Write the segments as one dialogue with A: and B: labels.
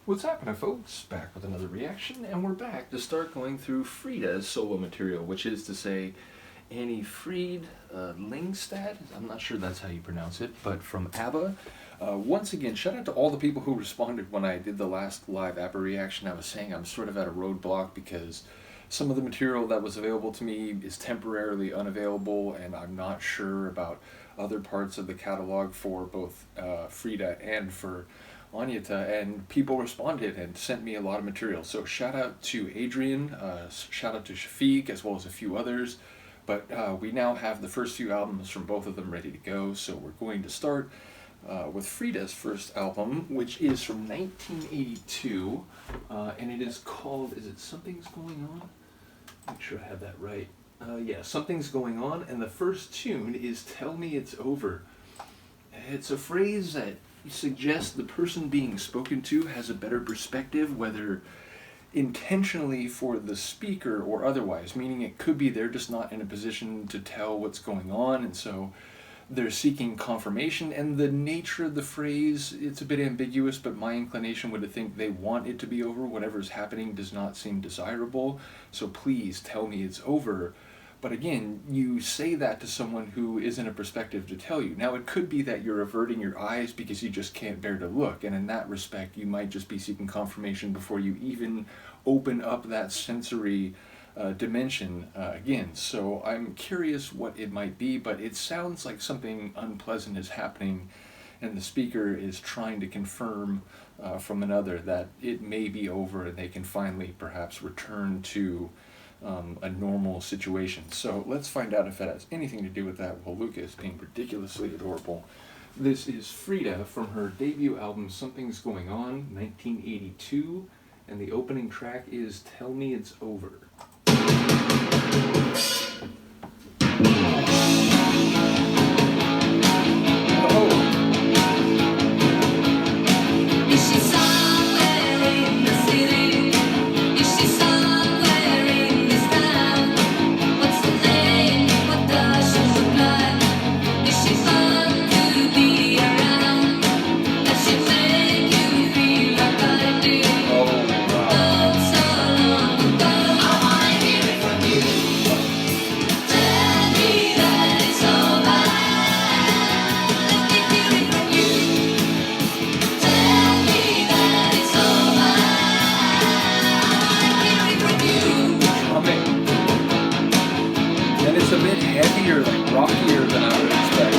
A: What's happening, folks? Back with another reaction, and we're back to start going through Frida's solo material, which is to say Anni-Frid Lingstad. I'm not sure that's how you pronounce it, but from ABBA. Once again, shout out to all the people who responded when I did the last live ABBA reaction. I was saying I'm sort of at a roadblock because some of the material that was available to me is temporarily unavailable, and I'm not sure about other parts of the catalog for both Frida and for Agnetha, and people responded and sent me a lot of material. So shout out to Adrian, shout out to Shafiq, as well as a few others. But we now have the first few albums from both of them ready to go, so we're going to start with Frida's first album, which is from 1982, and it is called, is it Something's Going On? Make sure I have that right. Yeah, Something's Going On, and the first tune is Tell Me It's Over. It's a phrase that suggests the person being spoken to has a better perspective, whether intentionally for the speaker or otherwise, meaning it could be they're just not in a position to tell what's going on, and so they're seeking confirmation. And the nature of the phrase, it's a bit ambiguous, but my inclination would think they want it to be over. Whatever's happening does not seem desirable, so please tell me it's over. But again, you say that to someone who is in a perspective to tell you. Now, it could be that you're averting your eyes because you just can't bear to look, and in that respect, you might just be seeking confirmation before you even open up that sensory dimension again. So I'm curious what it might be, but it sounds like something unpleasant is happening, and the speaker is trying to confirm from another that it may be over and they can finally perhaps return to a normal situation. So let's find out if it has anything to do with that while Luca is being ridiculously adorable. This is Frida from her debut album Something's Going On, 1982, and the opening track is Tell Me It's Over. It's a bit heavier, like rockier than I would expect.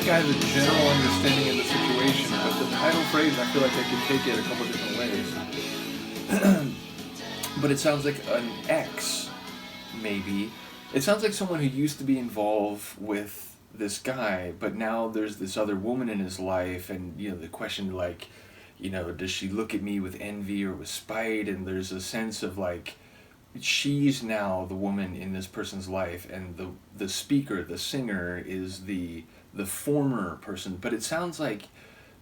A: I have a general understanding of the situation, but the title phrase, I feel like I could take it a couple different ways. But it sounds like an ex, maybe. It sounds like someone who used to be involved with this guy, but now there's this other woman in his life, and the question, like, does she look at me with envy or with spite? And there's a sense of like she's now the woman in this person's life, and the speaker, the singer, is the former person. But it sounds like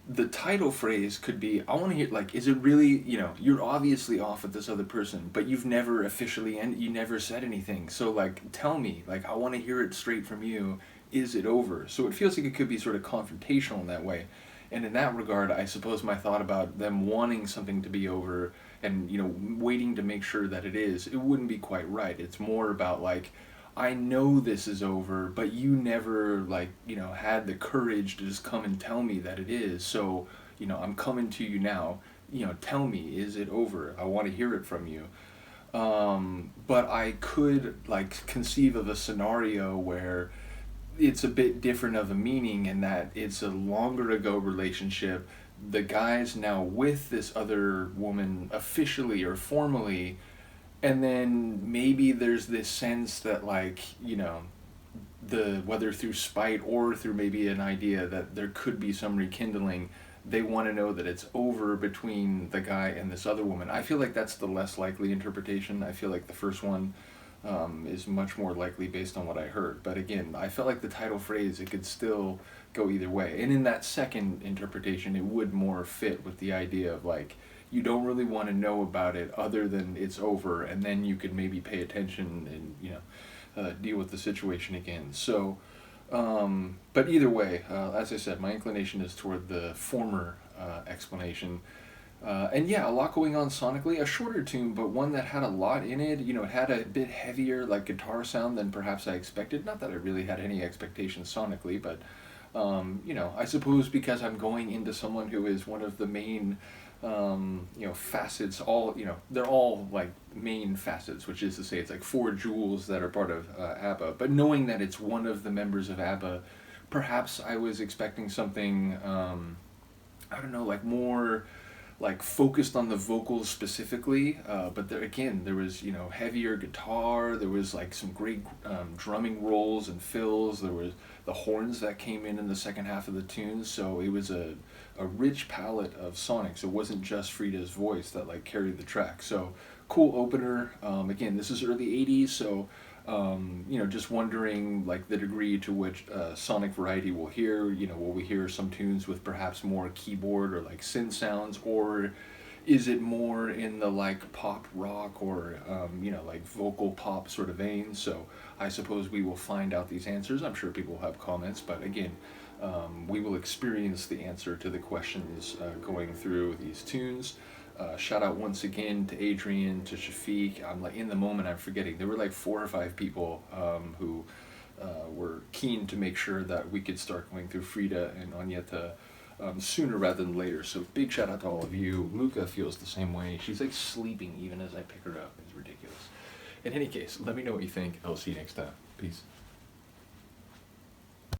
A: the title phrase could be, I want to hear, like, is it really, you're obviously off with this other person, but you've never officially, and you never said anything. So, like, tell me, like, I want to hear it straight from you. Is it over? So it feels like it could be sort of confrontational in that way. And in that regard, I suppose my thought about them wanting something to be over and, waiting to make sure that it is, it wouldn't be quite right. It's more about, like, I know this is over, but you never, like, had the courage to just come and tell me that it is. So, I'm coming to you now. Tell me, is it over? I want to hear it from you. But I could, like, conceive of a scenario where it's a bit different of a meaning, in that it's a longer ago relationship. The guy's now with this other woman officially or formally, and then maybe there's this sense that, like, the whether through spite or through maybe an idea that there could be some rekindling, they want to know that it's over between the guy and this other woman. I feel like that's the less likely interpretation. I feel like the first one is much more likely based on what I heard. But again, I felt like the title phrase, it could still go either way. And in that second interpretation, it would more fit with the idea of, like, you don't really want to know about it other than it's over, and then you could maybe pay attention and deal with the situation again. So, but either way, as I said, my inclination is toward the former explanation. And yeah, a lot going on sonically. A shorter tune, but one that had a lot in it. It had a bit heavier, like, guitar sound than perhaps I expected. Not that I really had any expectations sonically, but I suppose because I'm going into someone who is one of the main facets, they're all, like, main facets, which is to say it's like four jewels that are part of ABBA. But knowing that it's one of the members of ABBA, perhaps I was expecting something, I don't know, like, more, like, focused on the vocals specifically, but there was, heavier guitar, there was, like, some great drumming rolls and fills, there was the horns that came in the second half of the tune, so it was a rich palette of sonics. It wasn't just Frida's voice that, like, carried the track. So cool opener. Again, this is early 80s, so just wondering, like, the degree to which sonic variety we'll hear. Will we hear some tunes with perhaps more keyboard or, like, synth sounds, or is it more in the, like, pop rock or like vocal pop sort of vein? So I suppose we will find out these answers. I'm sure people will have comments, but again, we will experience the answer to the questions going through these tunes. Shout out once again to Adrian, to Shafiq. I'm, like, in the moment, I'm forgetting. There were like 4 or 5 people who were keen to make sure that we could start going through Frida and Agnetha sooner rather than later. So big shout out to all of you. Luca feels the same way. She's, like, sleeping even as I pick her up. It's ridiculous. In any case, let me know what you think. I'll see you next time. Peace.